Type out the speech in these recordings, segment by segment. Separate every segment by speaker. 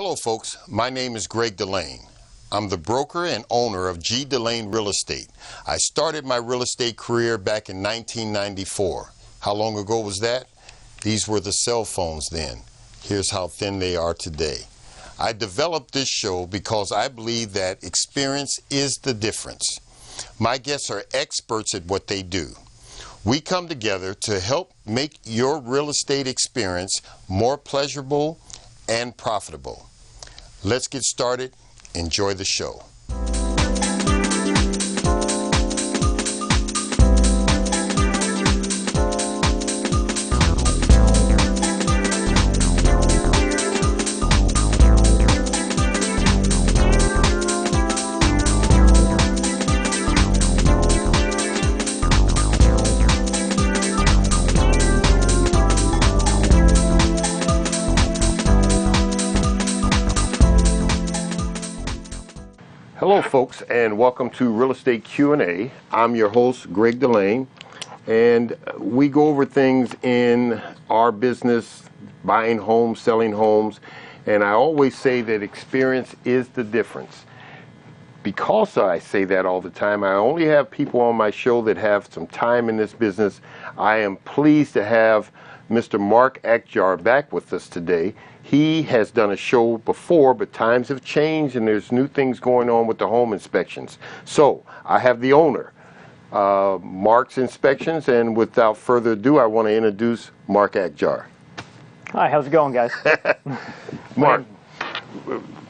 Speaker 1: Hello folks, my name is Greg DeLane. I'm the broker and owner of G. DeLane Real Estate. I started my real estate career back in 1994. How long ago was that? These were the cell phones then. Here's how thin they are today. I developed this show because I believe that experience is the difference. My guests are experts at what they do. We come together to help make your real estate experience more pleasurable and profitable. Let's get started. Enjoy the show. Hello folks, and welcome to Real Estate Q&A. I'm your host, Greg DeLane, and we go over things in our business, buying homes, selling homes, and I always say that experience is the difference. Because I say that all the time, I only have people on my show that have some time in this business. I am pleased to have Mr. Mark Aakjar back with us today. He has done a show before, but times have changed and there's new things going on with the home inspections. So I have the owner, Mark's Inspections, and without further ado, I want to introduce Mark Aakjar.
Speaker 2: Hi, how's it going, guys?
Speaker 1: Mark,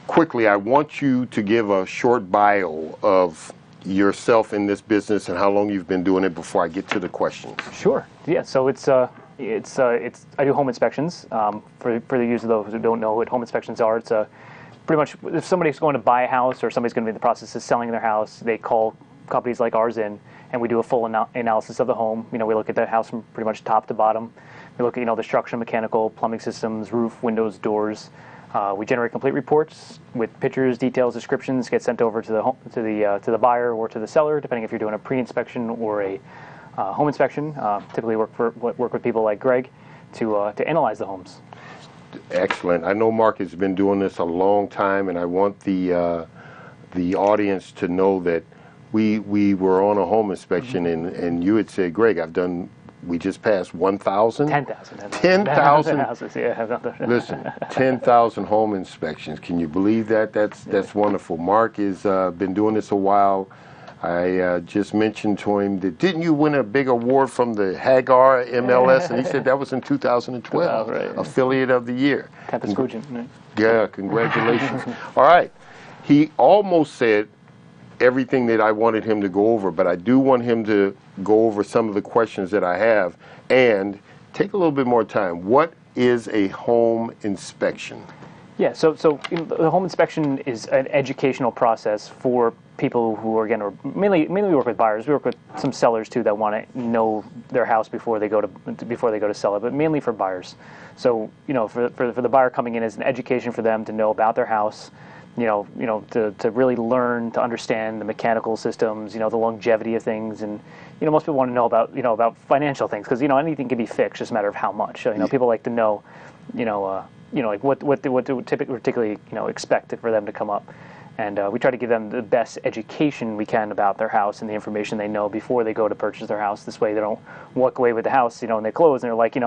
Speaker 1: quickly, I want you to give a short bio of yourself in this business and how long you've been doing it before I get to the questions.
Speaker 2: Sure. Yeah. So I do home inspections. For the users of those who don't know what home inspections are, it's pretty much if somebody's going to buy a house or somebody's going to be in the process of selling their house, they call companies like ours in, and we do a full analysis of the home. You know, we look at the house from pretty much top to bottom. We look at the structural, mechanical, plumbing systems, roof, windows, doors. We generate complete reports with pictures, details, descriptions. Get sent over to the buyer or to the seller, depending if you're doing a pre-inspection or a home inspection. Typically work with people like Greg to analyze the homes.
Speaker 1: Excellent. I know Mark has been doing this a long time, and I want the audience to know that we were on a home inspection, and you had said, Greg, we just passed 1,000?
Speaker 2: 10,000.
Speaker 1: 10,000
Speaker 2: houses, yeah.
Speaker 1: Listen, 10,000 home inspections. Can you believe that? That's wonderful. Mark has been doing this a while. I just mentioned to him that, didn't you win a big award from the Aakjar MLS? And he said that was in 2012,
Speaker 2: right.
Speaker 1: Affiliate of the Year.
Speaker 2: Right.
Speaker 1: Yeah, congratulations. All right. He almost said everything that I wanted him to go over, but I do want him to go over some of the questions that I have and take a little bit more time. What is a home inspection?
Speaker 2: Yeah, so the home inspection is an educational process for people who are, again, mainly we work with buyers. We work with some sellers too that want to know their house before they go to sell it, but mainly for buyers. So for the buyer coming in, is an education for them to know about their house. To really learn to understand the mechanical systems, the longevity of things, and most people want to know about financial things because anything can be fixed, just a matter of how much. So people like to know, like what to typically particularly expect for them to come up, and we try to give them the best education we can about their house and the information they know before they go to purchase their house. This way they don't walk away with the house, and they close and they're like,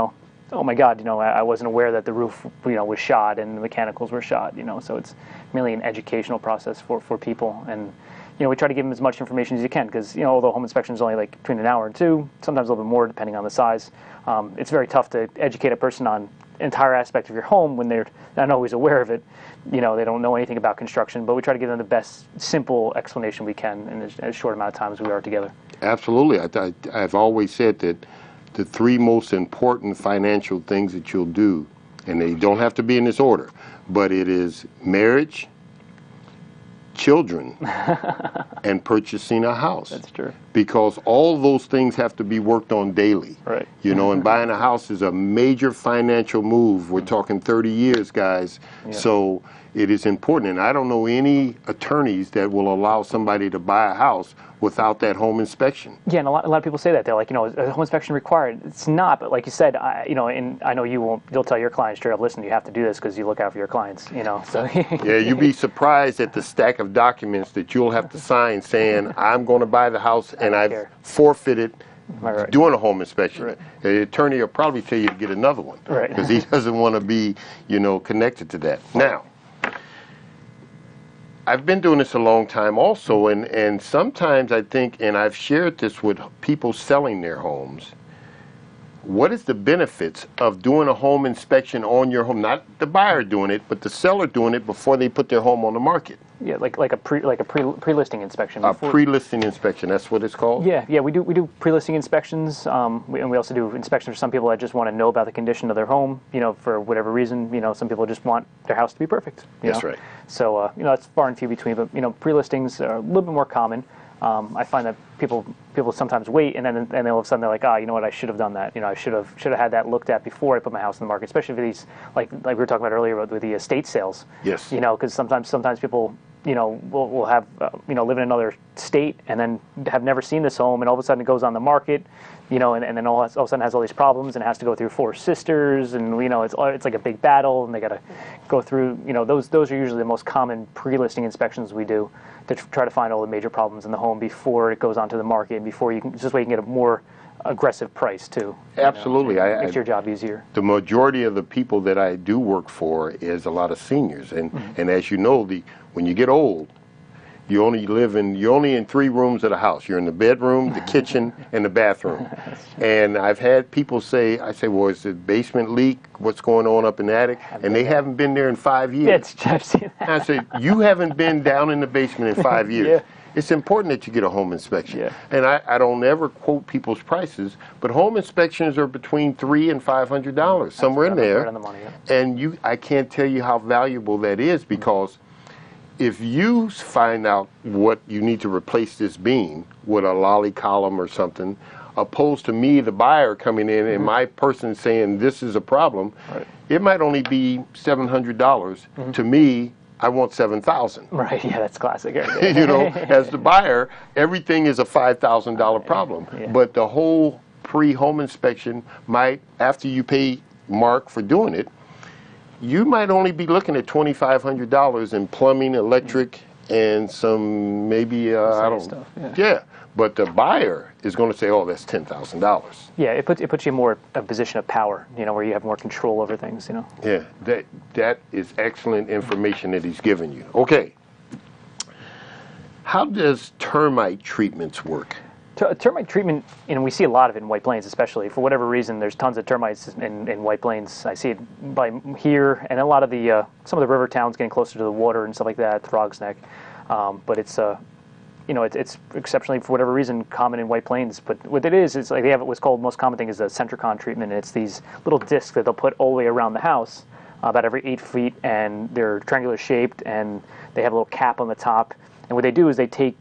Speaker 2: oh my God, I wasn't aware that the roof, was shot and the mechanicals were shot, so it's mainly an educational process for people. And, we try to give them as much information as you can because, although home inspection is only like between an hour and two, sometimes a little bit more depending on the size, it's very tough to educate a person on an entire aspect of your home when they're not always aware of it. They don't know anything about construction, but we try to give them the best simple explanation we can in as short amount of time as we are together.
Speaker 1: Absolutely. I've always said that the three most important financial things that you'll do, and they don't have to be in this order, but it is marriage, children, and purchasing a house.
Speaker 2: That's true.
Speaker 1: Because all those things have to be worked on daily.
Speaker 2: Right.
Speaker 1: And buying a house is a major financial move. We're talking 30 years, guys. Yeah. So it is important. And I don't know any attorneys that will allow somebody to buy a house without that home inspection.
Speaker 2: Yeah, and a lot of people say that. They're like, is a home inspection required? It's not, but like you said, and I know you won't. You'll tell your clients straight up, listen, you have to do this because you look out for your clients. So
Speaker 1: Yeah, you'd be surprised at the stack of documents that you'll have to sign saying, I'm going to buy the house and I've forfeited doing a home inspection.
Speaker 2: Right.
Speaker 1: The attorney will probably tell you to get another one because he doesn't want to be, connected to that. Now, I've been doing this a long time also, and sometimes I think, and I've shared this with people selling their homes, what is the benefits of doing a home inspection on your home? Not the buyer doing it, but the seller doing it before they put their home on the market.
Speaker 2: Yeah, like a pre-listing inspection.
Speaker 1: A pre-listing inspection, that's what it's called?
Speaker 2: Yeah, we do pre-listing inspections, and we also do inspections for some people that just want to know about the condition of their home, for whatever reason. Some people just want their house to be perfect.
Speaker 1: That's right.
Speaker 2: So, it's far and few between, but, pre-listings are a little bit more common. I find that people sometimes wait, and then all of a sudden they're like, you know what, I should have done that. I should have had that looked at before I put my house in the market, especially for these, like we were talking about earlier with the estate sales.
Speaker 1: Yes.
Speaker 2: Because sometimes people, will have, live in another state and then have never seen this home, and all of a sudden it goes on the market, and then all of a sudden has all these problems and has to go through 4 sisters, and it's like a big battle, and they got to go through. Those are usually the most common pre-listing inspections we do to try to find all the major problems in the home before it goes onto the market, and before this way you can get a more aggressive price too.
Speaker 1: Absolutely.
Speaker 2: Makes your job easier.
Speaker 1: The majority of the people that I do work for is a lot of seniors, and as you know, when you get old, you're only in 3 rooms of the house. You're in the bedroom, the kitchen, and the bathroom. And I've had people say, well, is the basement leak? What's going on up in the attic? And they haven't been there in 5 years.
Speaker 2: Yeah, I've seen that.
Speaker 1: I said, you haven't been down in the basement in 5 years.
Speaker 2: Yeah.
Speaker 1: It's important that you get a home inspection.
Speaker 2: Yeah.
Speaker 1: And I don't ever quote people's prices, but home inspections are between $300 and $500, somewhere in there.
Speaker 2: Right on the money, yeah.
Speaker 1: And I can't tell you how valuable that is, because if you find out what you need to replace this beam with a lolly column or something, opposed to me, the buyer, coming in and my person saying this is a problem, it might only be $700. To me, I want $7,000.
Speaker 2: Right, yeah, that's classic.
Speaker 1: As the buyer, everything is a $5,000 problem.
Speaker 2: Yeah.
Speaker 1: But the whole pre-home inspection might, after you pay Mark for doing it, you might only be looking at $2,500 in plumbing, electric, and some maybe, I don't know. Yeah. But the buyer is going to say, oh, that's $10,000.
Speaker 2: Yeah, it puts you in more a position of power, where you have more control over things,
Speaker 1: Yeah, that is excellent information that he's given you. Okay. How does termite treatments work?
Speaker 2: Termite treatment, we see a lot of it in White Plains, especially. For whatever reason, there's tons of termites in White Plains. I see it by here, and a lot of some of the river towns getting closer to the water and stuff like that, Throg's Neck. But it's exceptionally, for whatever reason, common in White Plains. But what it is, it's like they have what's called, most common thing is a centricon treatment, and it's these little discs that they'll put all the way around the house, about every 8 feet, and they're triangular shaped, and they have a little cap on the top. And what they do is they take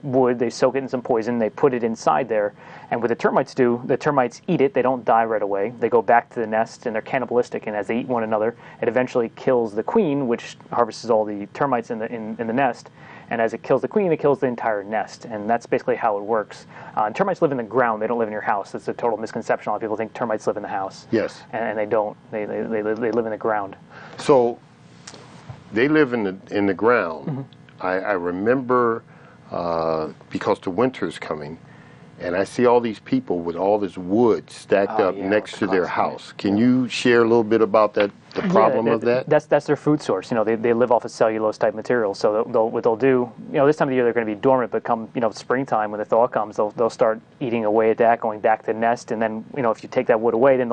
Speaker 2: wood, they soak it in some poison, they put it inside there, and what the termites do, the termites eat it. They don't die right away. They go back to the nest, and they're cannibalistic. And as they eat one another, it eventually kills the queen, which harvests all the termites in the nest. And as it kills the queen, it kills the entire nest. And that's basically how it works. And termites live in the ground. They don't live in your house. That's a total misconception. A lot of people think termites live in the house.
Speaker 1: Yes.
Speaker 2: And they don't. They live in the ground.
Speaker 1: So they live in the ground. I remember, because the winter's coming, and I see all these people with all this wood stacked up next to their house. Can you share a little bit about the problem of that?
Speaker 2: That's their food source. They live off of cellulose type material. So what they'll do, this time of the year they're going to be dormant, but come springtime when the thaw comes, they'll start eating away at that, going back to the nest, and then if you take that wood away, then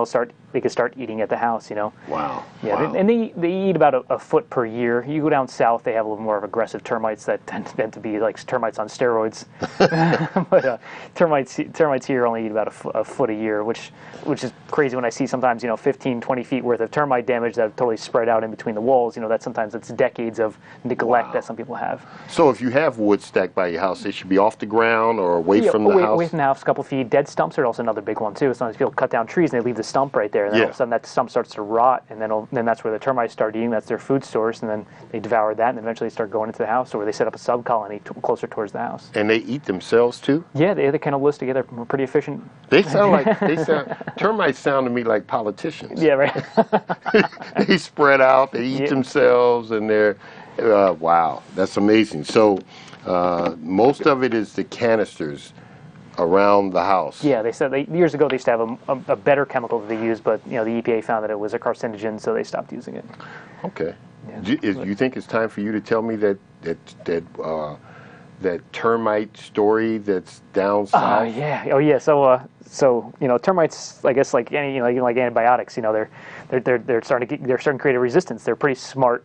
Speaker 2: they can start eating at the house.
Speaker 1: Wow.
Speaker 2: Yeah,
Speaker 1: wow.
Speaker 2: And they eat about a foot per year. You go down south, they have a little more of aggressive termites that tend to be like termites on steroids. But termites here only eat about a foot a year, which is crazy when I see sometimes 15, 20 feet worth of termite damage damage that have totally spread out in between the walls. That sometimes it's decades of neglect that some people have.
Speaker 1: So if you have wood stacked by your house, they should be off the ground or away from the house?
Speaker 2: Away from the house, a couple feet. Dead stumps are also another big one too. Sometimes people cut down trees and they leave the stump right there, and then all of a sudden that stump starts to rot, and then that's where the termites start eating. That's their food source, and then they devour that, and eventually they start going into the house, or they set up a sub-colony closer towards the house.
Speaker 1: And they eat themselves too?
Speaker 2: Yeah, they kind of live together. We're pretty efficient.
Speaker 1: Termites sound to me like politicians.
Speaker 2: Yeah, right.
Speaker 1: They spread out, they eat themselves, and they're, wow, that's amazing. So most of it is the canisters around the house.
Speaker 2: Yeah, they said years ago they used to have a better chemical that they used, but the EPA found that it was a carcinogen, so they stopped using it.
Speaker 1: Okay. Yeah. You think it's time for you to tell me that termite story that's down south?
Speaker 2: Yeah. Oh, yeah. So termites, I guess, like like antibiotics, they're starting to create a resistance. They're pretty smart,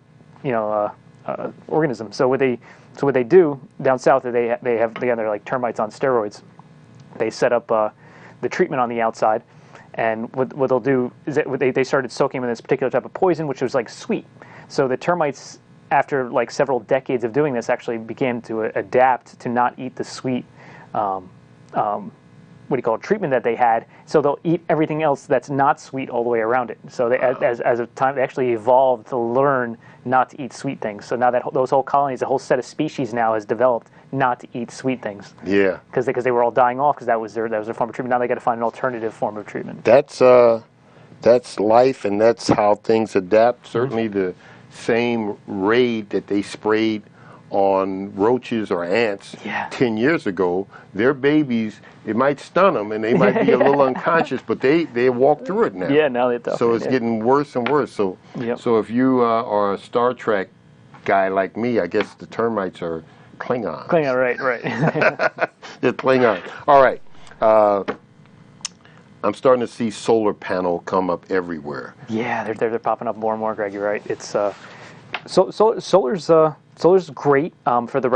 Speaker 2: organisms. So what they do down south, they're like termites on steroids. They set up the treatment on the outside, and what they'll do is that they started soaking them in this particular type of poison, which was like sweet. So the termites, after like several decades of doing this, actually began to adapt to not eat the sweet, treatment that they had. So they'll eat everything else that's not sweet all the way around it. So as of time, they actually evolved to learn not to eat sweet things. So now that those whole colonies, a whole set of species now has developed not to eat sweet things.
Speaker 1: Yeah.
Speaker 2: Because they were all dying off because that was their form of treatment. Now they got to find an alternative form of treatment.
Speaker 1: That's life, and that's how things adapt. Certainly the same raid that they sprayed on roaches or ants 10 years ago, their babies, it might stun them and they might be a little unconscious, but they walk through it now.
Speaker 2: Yeah, now they do.
Speaker 1: So it's getting worse and worse. So if you are a Star Trek guy like me, I guess the termites are Klingons.
Speaker 2: Klingon, right.
Speaker 1: They're Klingons. All right. I'm starting to see solar panel come up everywhere.
Speaker 2: Yeah, they're popping up more and more, Greg. You're right. It's solar's great for the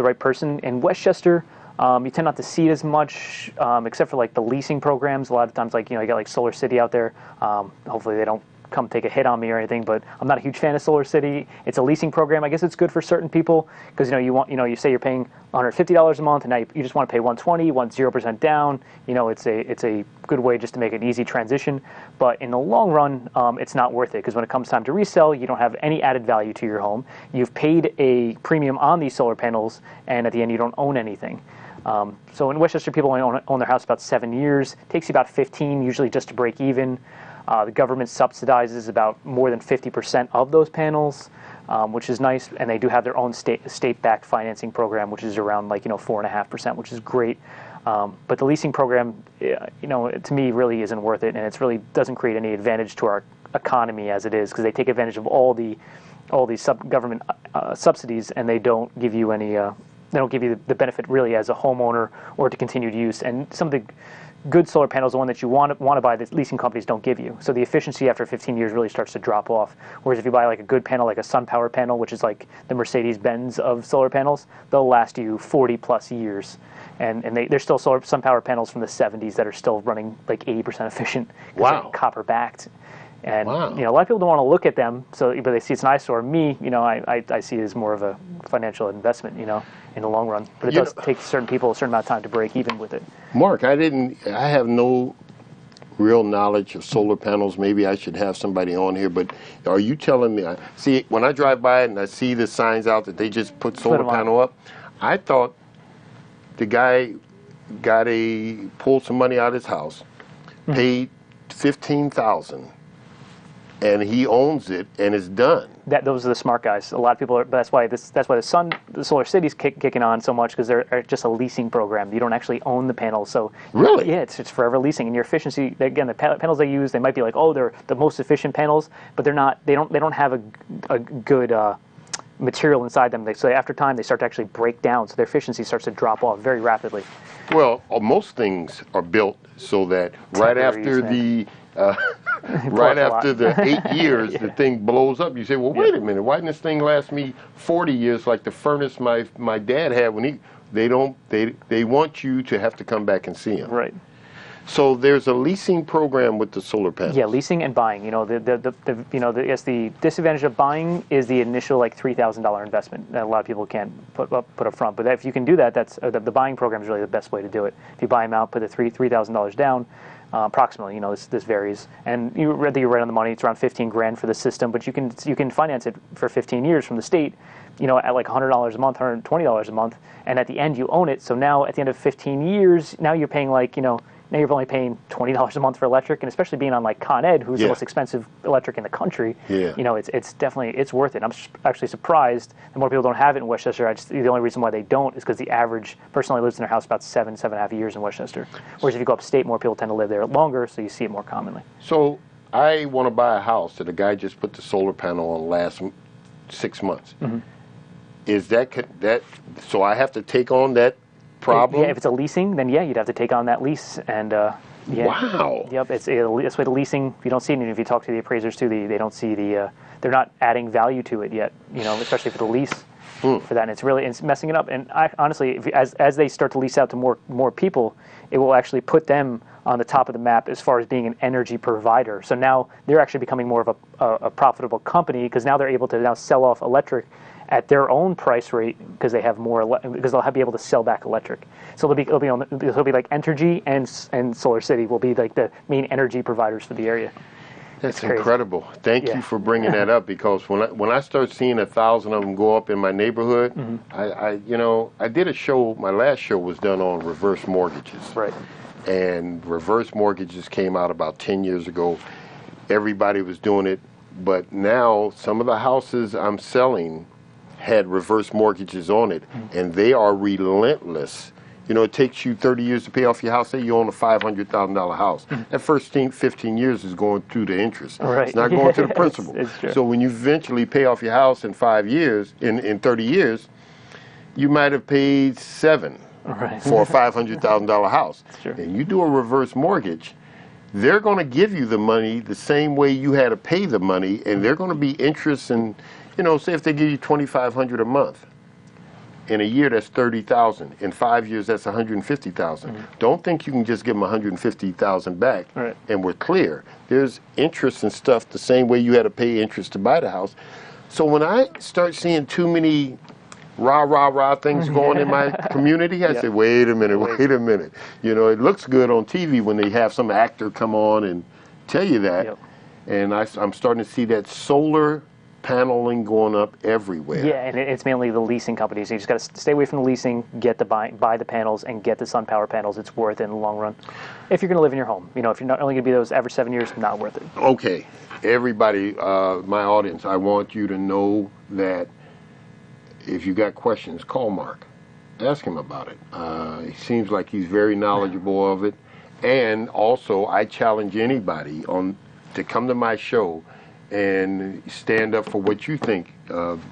Speaker 2: right person. In Westchester, you tend not to see it as much, except for like the leasing programs. A lot of times, you got like Solar City out there. Hopefully, they don't come take a hit on me or anything. But I'm not a huge fan of Solar City. It's a leasing program. I guess it's good for certain people because you say you're paying $150 a month, and now you just want to pay $120. You want 0% down. It's a good way just to make an easy transition. But in the long run, it's not worth it because when it comes time to resell, you don't have any added value to your home. You've paid a premium on these solar panels, and at the end, you don't own anything. So in Westchester, people only own their house about 7 years. It takes you about 15, usually just to break even. The government subsidizes about more than 50% of those panels, which is nice, and they do have their own state-backed financing program, which is around 4.5%, which is great. But the leasing program, to me, really isn't worth it, and it really doesn't create any advantage to our economy as it is, because they take advantage of all these government subsidies, and they don't give you any. They don't give you the benefit really as a homeowner or to continued use. And some of the good solar panels, the one that you want to buy, that leasing companies don't give you. So the efficiency after 15 years really starts to drop off. Whereas if you buy like a good panel, like a SunPower panel, which is like the Mercedes-Benz of solar panels, they'll last you 40 plus years. And there's still SunPower panels from the 70s that are still running like 80% efficient.
Speaker 1: Wow.
Speaker 2: They're copper-backed. And
Speaker 1: wow.
Speaker 2: A lot of people don't want to look at them, but they see it's an eyesore. Me, I see it as more of a financial investment, in the long run. But it does take certain people a certain amount of time to break even with it.
Speaker 1: Mark, I have no real knowledge of solar panels. Maybe I should have somebody on here, but are you telling me, see, when I drive by it and I see the signs out that they just put solar panel up, I thought the guy pulled some money out of his house, paid $15,000, and he owns it and it's done.
Speaker 2: Those are the smart guys. A lot of people are. That's why the Solar City's kicking on so much, because they're just a leasing program. You don't actually own the panels. So
Speaker 1: really,
Speaker 2: yeah, it's forever leasing. And your efficiency, again, the panels they use, they might be like, they're the most efficient panels, but they're not. They don't have a good material inside them. So after time, they start to actually break down. So their efficiency starts to drop off very rapidly.
Speaker 1: Well, most things are built so that right after the 8 years, the thing blows up. You say, well, wait a minute, why didn't this thing last me 40 years like the furnace my dad had when they want you to have to come back and see him.
Speaker 2: Right.
Speaker 1: So there's a leasing program with the solar panels.
Speaker 2: Yeah, leasing and buying. Yes, the disadvantage of buying is the initial like $3,000 investment that a lot of people can't put up front. But if you can do that, that's the buying program is really the best way to do it. If you buy them out, put the $3,000 down. Approximately, this varies, and you're right on the money. It's around 15 grand for the system, but you can finance it for 15 years from the state, at like $100 a month, $120 a month, and at the end you own it. So now at the end of 15 years, now you're paying now you're only paying $20 a month for electric, and especially being on like Con Ed, who's the most expensive electric in the country.
Speaker 1: Yeah.
Speaker 2: It's definitely worth it. I'm actually surprised that more people don't have it in Westchester. The only reason why they don't is because the average person only lives in their house about 7.5 years in Westchester. Whereas if you go upstate, more people tend to live there longer, so you see it more commonly.
Speaker 1: So I want to buy a house that a guy just put the solar panel on last 6 months.
Speaker 2: Mm-hmm.
Speaker 1: Is that so? I have to take on that problem?
Speaker 2: Yeah, if it's a leasing, then yeah, you'd have to take on that lease. And yeah.
Speaker 1: Wow.
Speaker 2: Yep, it's with the leasing. You don't see it, and if you talk to the appraisers too, they don't see they're not adding value to it yet. Especially for the lease. For that, and it's messing it up. And honestly, as they start to lease out to more people, it will actually put them on the top of the map as far as being an energy provider. So now they're actually becoming more of a profitable company because now they're able to now sell off electric at their own price rate because they have more because they'll be able to sell back electric. So it'll be like Entergy and Solar City will be like the main energy providers for the area.
Speaker 1: That's incredible. Thank you for bringing that up, because when I start seeing 1,000 of them go up in my neighborhood, I did a show. My last show was done on reverse mortgages.
Speaker 2: Right.
Speaker 1: And reverse mortgages came out about 10 years ago. Everybody was doing it, but now some of the houses I'm selling had reverse mortgages on it, and they are relentless. It takes you 30 years to pay off your house. Say you own a $500,000 house. That first 15 years is going through the interest.
Speaker 2: Right.
Speaker 1: It's not going to the principal.
Speaker 2: It's true.
Speaker 1: So when you eventually pay off your house in 5 years, in 30 years, you might have paid $7 for a $500,000 house.
Speaker 2: True.
Speaker 1: And you do a reverse mortgage, they're going to give you the money the same way you had to pay the money, and they're going to be interest in, say if they give you $2,500 a month. In a year, that's $30,000. In 5 years, that's $150,000. Don't think you can just give them $150,000 back, and we're clear. There's interest and stuff the same way you had to pay interest to buy the house. So when I start seeing too many rah things going in my community, I say, wait a minute. It looks good on TV when they have some actor come on and tell you that, and I'm starting to see that solar paneling going up everywhere.
Speaker 2: Yeah, and it's mainly the leasing companies. You just got to stay away from the leasing, buy the panels, and get the sun power panels. It's worth it in the long run. If you're going to live in your home, if you're not only going to be those average 7 years, not worth it.
Speaker 1: Okay, everybody, my audience, I want you to know that if you got questions, call Mark. Ask him about it. He seems like he's very knowledgeable of it. And also, I challenge anybody to come to my show and stand up for what you think,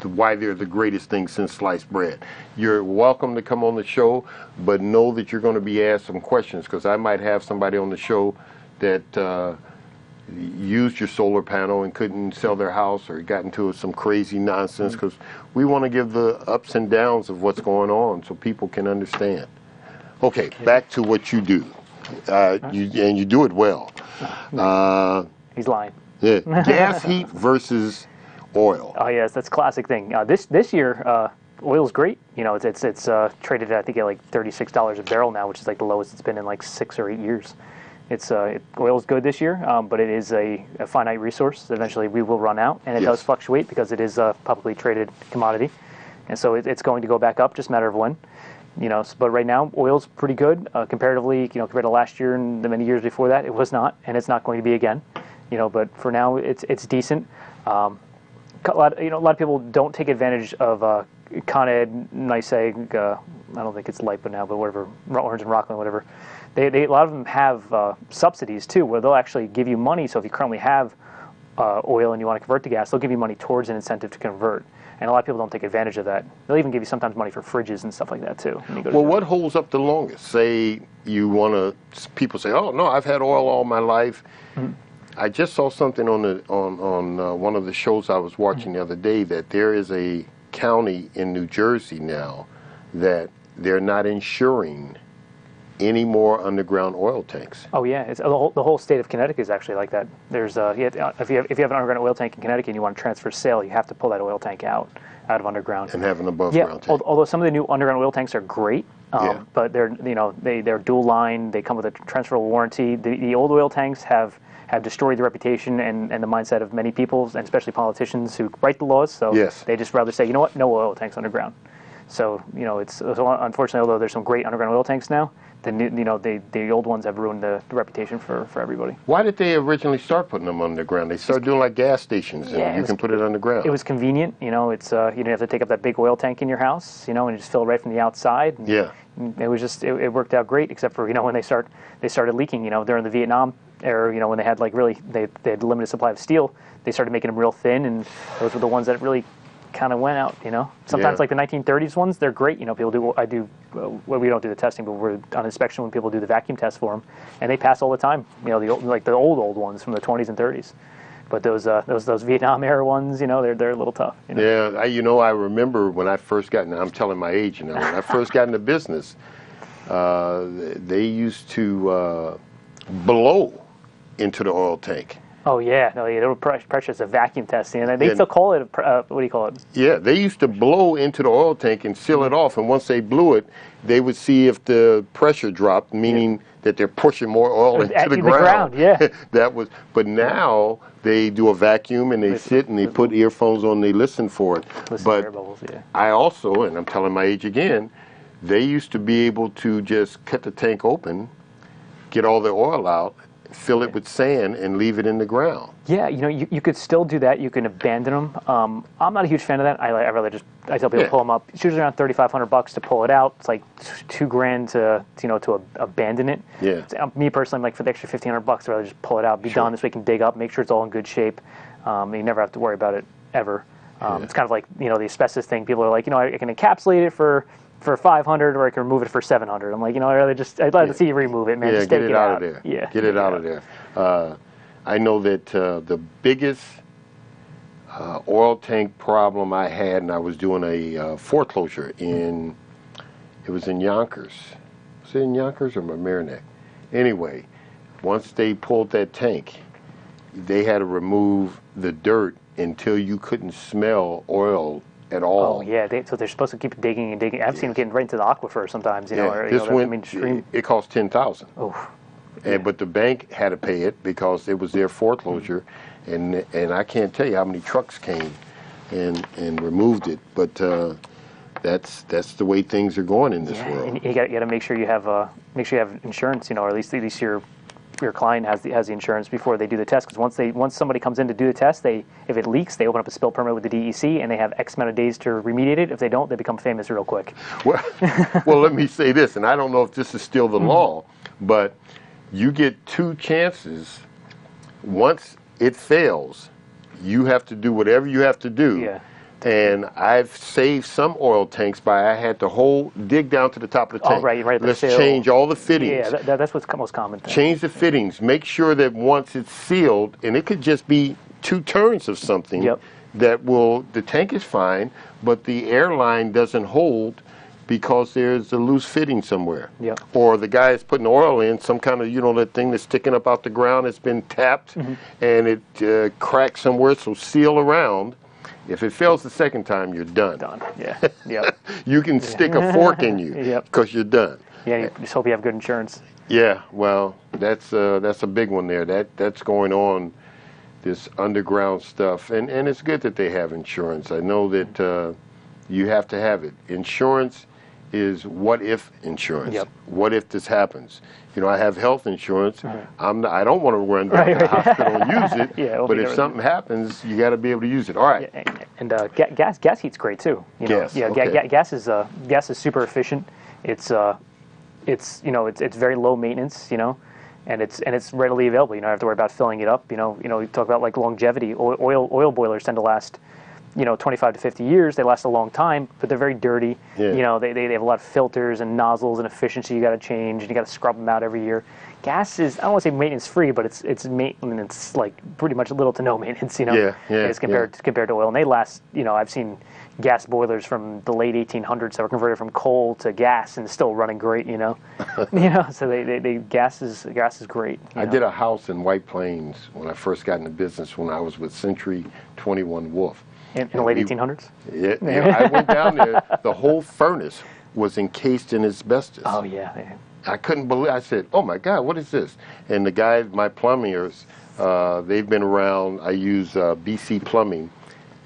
Speaker 1: why they're the greatest thing since sliced bread. You're welcome to come on the show, but know that you're going to be asked some questions, because I might have somebody on the show that used your solar panel and couldn't sell their house or got into some crazy nonsense, because we want to give the ups and downs of what's going on so people can understand. Okay, back to what you do. You do it well.
Speaker 2: He's lying.
Speaker 1: Yeah. Gas heat versus oil.
Speaker 2: Oh yes, that's a classic thing. This year, oil's great. It's traded at, I think, at like $36 a barrel now, which is like the lowest it's been in like 6 or 8 years. Oil's good this year, but it is a finite resource. Eventually, we will run out, and it does fluctuate because it is a publicly traded commodity, and so it's going to go back up. Just a matter of when. But right now, oil's pretty good comparatively. Compared to last year and the many years before that, it was not, and it's not going to be again. But for now, it's decent. A lot of people don't take advantage of Con Ed, Nice Egg. I don't think it's LIPA now, but whatever, Orange and Rockland, whatever. A lot of them have subsidies too, where they'll actually give you money. So if you currently have oil and you want to convert to gas, they'll give you money towards an incentive to convert. And a lot of people don't take advantage of that. They'll even give you sometimes money for fridges and stuff like that too.
Speaker 1: Well, what holds up the longest? Say people say, "Oh no, I've had oil all my life." Mm-hmm. I just saw something on one of the shows I was watching the other day, that there is a county in New Jersey now that they're not insuring any more underground oil tanks.
Speaker 2: Oh yeah, it's the whole state of Connecticut is actually like that. There's if you have an underground oil tank in Connecticut and you want to transfer sale, you have to pull that oil tank out of underground.
Speaker 1: And have an above ground tank.
Speaker 2: Although some of the new underground oil tanks are great,
Speaker 1: Yeah.
Speaker 2: but they're dual line. They come with a transferable warranty. The old oil tanks have destroyed the reputation and the mindset of many people, and especially politicians who write the laws. So
Speaker 1: Yes.
Speaker 2: they just rather say, you know what, no oil tanks underground. So it's unfortunately, although there's some great underground oil tanks now, the old ones have ruined the reputation for everybody.
Speaker 1: Why did they originally start putting them underground? They started doing like gas stations, and you can put it underground.
Speaker 2: It was convenient, it's you didn't have to take up that big oil tank in your house, and you just fill it right from the outside. And
Speaker 1: Yeah.
Speaker 2: it was just it worked out great, except for when they started leaking, during the Vietnam era, when they had they had limited supply of steel, they started making them real thin, and those were the ones that really kind of went out. Sometimes
Speaker 1: Yeah.
Speaker 2: like the 1930s ones, they're great. People do. Well, we don't do the testing, but we're on inspection when people do the vacuum test for them, and they pass all the time. The old ones from the 20s and 30s. But those Vietnam era ones, they're a little tough.
Speaker 1: Yeah, I remember when I first got in. I'm telling my age now. When I first got into business, they used to blow into the oil tank.
Speaker 2: Oh yeah, they were precious a vacuum testing, and they still call it what do you call it?
Speaker 1: Yeah, they used to blow into the oil tank and seal it off, and once they blew it, they would see if the pressure dropped, meaning that they're pushing more oil into the ground.
Speaker 2: Yeah.
Speaker 1: But now they do a vacuum and they sit and they put earphones on, and they listen for it.
Speaker 2: Listen
Speaker 1: But
Speaker 2: to air bubbles, yeah.
Speaker 1: I also, and I'm telling my age again, they used to be able to just cut the tank open, get all the oil out, fill it with sand, and leave it in the ground.
Speaker 2: Yeah, you could still do that. You can abandon them. I'm not a huge fan of that. I tell people to pull them up. It's usually around $3,500 to pull it out. It's like $2,000 to abandon it.
Speaker 1: Yeah.
Speaker 2: Me personally, I'm like for the extra $1,500, I'd rather just pull it out, be done. This way, you can dig up, make sure it's all in good shape. You never have to worry about it ever. It's kind of like the asbestos thing. People are like, I can encapsulate it for 500, or I can remove it for 700. I'm like, I'd rather see you remove it, man.
Speaker 1: Yeah,
Speaker 2: just
Speaker 1: get
Speaker 2: take
Speaker 1: it out of there.
Speaker 2: Yeah,
Speaker 1: get it out of there. I know that the biggest oil tank problem I had, and I was doing a foreclosure it was in Yonkers. Was it in Yonkers or Mamaroneck? Anyway, once they pulled that tank, they had to remove the dirt until you couldn't smell oil at all.
Speaker 2: Oh yeah, so they're supposed to keep digging and digging. I've seen them getting right into the aquifer sometimes.
Speaker 1: It cost $10,000.
Speaker 2: Oh.
Speaker 1: But the bank had to pay it because it was their foreclosure, and I can't tell you how many trucks came and removed it. But that's the way things are going in this world.
Speaker 2: And you got to make sure you have insurance, or at least your client has the insurance before they do the test. Because once somebody comes in to do the test, if it leaks, they open up a spill permit with the DEC, and they have X amount of days to remediate it. If they don't, they become famous real quick.
Speaker 1: Well, let me say this, and I don't know if this is still the law, but you get 2 chances. Once it fails, you have to do whatever you have to do.
Speaker 2: Yeah.
Speaker 1: And I've saved some oil tanks by I had to dig down to the top of the tank.
Speaker 2: Oh, right.
Speaker 1: Let's change all the fittings.
Speaker 2: Yeah, that's what's the most common thing.
Speaker 1: Change the fittings. Make sure that once it's sealed, and it could just be 2 turns of something, the tank is fine, but the airline doesn't hold because there's a loose fitting somewhere.
Speaker 2: Yep.
Speaker 1: Or the guy is putting oil in, some kind of, that thing that's sticking up out the ground, it's been tapped, and it cracked somewhere, so seal around. If it fails the second time, you're done.
Speaker 2: Done. Yeah. Yep.
Speaker 1: You can stick a fork in you because you're done.
Speaker 2: Yeah. You just hope you have good insurance.
Speaker 1: Yeah. Well, that's a big one there. That's going on, this underground stuff, and it's good that they have insurance. I know that you have to have it. Insurance is what if insurance.
Speaker 2: Yep.
Speaker 1: What if this happens? I have health insurance. I don't want to run down to the hospital and use it. But if something happens, you got to be able to use it. All right.
Speaker 2: Yeah, and gas heat's great too.
Speaker 1: Gas.
Speaker 2: Yeah.
Speaker 1: Okay.
Speaker 2: Gas is super efficient. It's very low maintenance. And it's readily available. You don't have to worry about filling it up. We talk about like longevity. Oil boilers tend to last 25 to 50 years. They last a long time, but they're very dirty.
Speaker 1: Yeah.
Speaker 2: They have a lot of filters and nozzles and efficiency you got to change, and you got to scrub them out every year. Gas is, I don't want to say maintenance free, but it's maintenance, like pretty much little to no maintenance, as compared to oil. And they last, I've seen gas boilers from the late 1800s that were converted from coal to gas and still running great, So they gas is great.
Speaker 1: I did a house in White Plains when I first got into business when I was with Century 21 Wolf.
Speaker 2: In the late 1800s?
Speaker 1: Yeah, I went down there. The whole furnace was encased in asbestos.
Speaker 2: Oh, yeah.
Speaker 1: I couldn't believe. I said, "Oh my God, what is this?" And the guys, my plumbers, they've been around. I use BC Plumbing,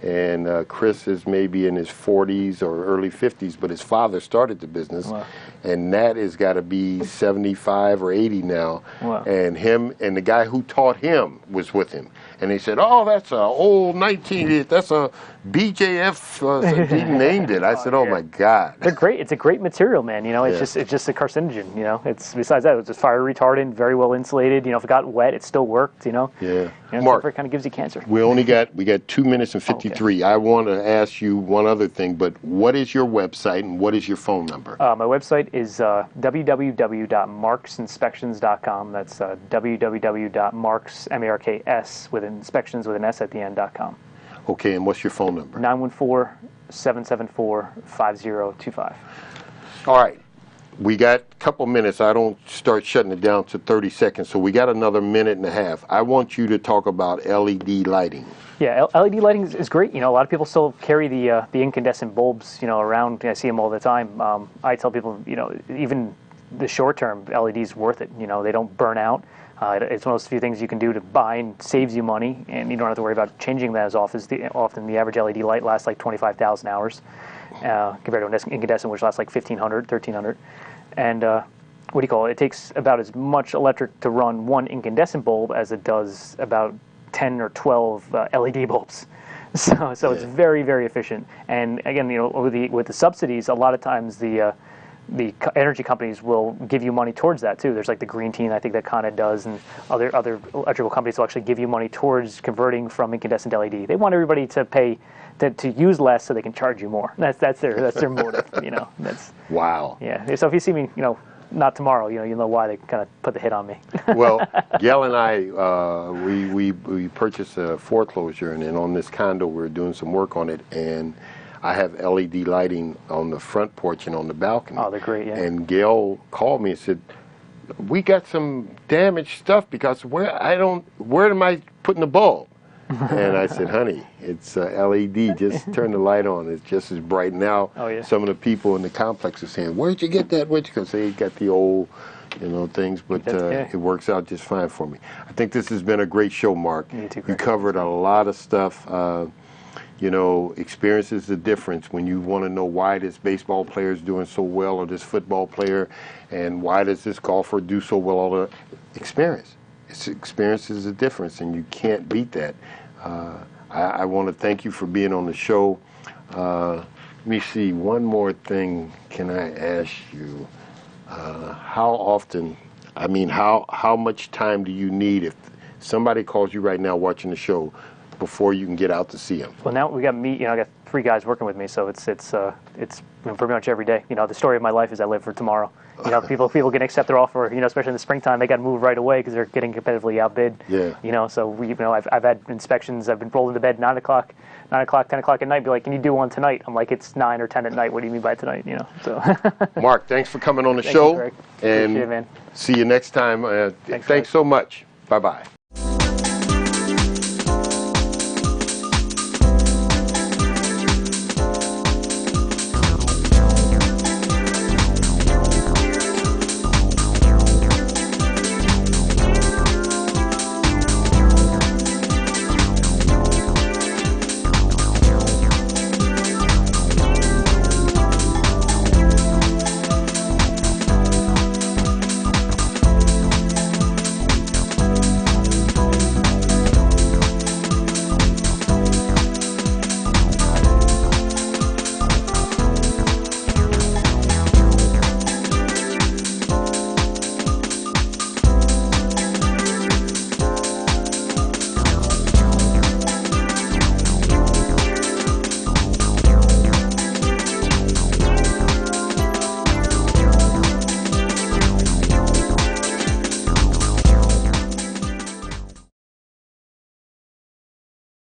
Speaker 1: and Chris is maybe in his 40s or early 50s, but his father started the business.
Speaker 2: Wow.
Speaker 1: And Nat has got to be 75 or 80 now.
Speaker 2: Wow.
Speaker 1: And him and the guy who taught him was with him. And they said, "Oh, that's a old 19, that's a BJF." He named it. I said, "Oh my God."
Speaker 2: They're great. It's a great material, man. It's just a carcinogen. It's besides that, it's just fire retardant, very well insulated. If it got wet, it still worked.
Speaker 1: Yeah.
Speaker 2: Mark, it kind of gives you cancer.
Speaker 1: We got 2 minutes and 53. Okay. I want to ask you one other thing, but what is your website and what is your phone number?
Speaker 2: My website is www.marksinspections.com. That's www.marks, M-A-R-K-S, with inspections with an S at the end.com.
Speaker 1: Okay, and what's your phone number?
Speaker 2: 914-774-5025.
Speaker 1: All right. We got a couple minutes. I don't start shutting it down to 30 seconds, so we got another minute and a half. I want you to talk about LED lighting.
Speaker 2: Yeah, LED lighting is great. A lot of people still carry the incandescent bulbs, around. I see them all the time. I tell people, even the short-term LED's worth it. They don't burn out. It's one of those few things you can do to buy and saves you money, and you don't have to worry about changing that as often. The average LED light lasts like 25,000 hours, compared to an incandescent, which lasts like 1,500, 1,300. And it takes about as much electric to run one incandescent bulb as it does about 10 or 12 LED bulbs. So it's very, very efficient. And again, with the subsidies, a lot of times the energy companies will give you money towards that too. There's like the Green Team, I think, that kind of does, and other electrical companies will actually give you money towards converting from incandescent to LED. They want everybody to pay to use less so they can charge you more. That's their motive. That's
Speaker 1: wow.
Speaker 2: Yeah. So if you see me, not tomorrow, you'll know why they kind of put the hit on me.
Speaker 1: Well, Gail and I, we purchased a foreclosure, and then on this condo, we were doing some work on it, and I have LED lighting on the front porch and on the balcony.
Speaker 2: Oh, they're great, yeah.
Speaker 1: And Gail called me and said, "We got some damaged stuff because where am I putting the bulb?" And I said, "Honey, it's LED. Just turn the light on. It's just as bright." Now, some of the people in the complex are saying, "Where'd you get that?" Because they got the old, things, but it works out just fine for me. I think this has been a great show, Mark.
Speaker 2: Me too,
Speaker 1: you covered a lot of stuff. Experience is the difference when you want to know why this baseball player is doing so well or this football player, and why does this golfer do so well. All the experience. Experience is the difference, and you can't beat that. I want to thank you for being on the show. Let me see, one more thing can I ask you? How often, how much time do you need if somebody calls you right now watching the show before you can get out to see them?
Speaker 2: Well, now we got me. I got 3 guys working with me, so it's pretty much every day. The story of my life is I live for tomorrow. People can accept their offer. Especially in the springtime, they got to move right away because they're getting competitively outbid.
Speaker 1: Yeah.
Speaker 2: So I've had inspections. I've been rolled into bed 9 o'clock, 10 o'clock at night. Be like, "Can you do one tonight?" I'm like, "It's 9 or 10 at night. What do you mean by tonight?" So.
Speaker 1: Mark, thanks for coming on the
Speaker 2: Thank
Speaker 1: show.
Speaker 2: You, Greg.
Speaker 1: And
Speaker 2: appreciate it, man.
Speaker 1: See you next time. Thanks so much. Bye-bye.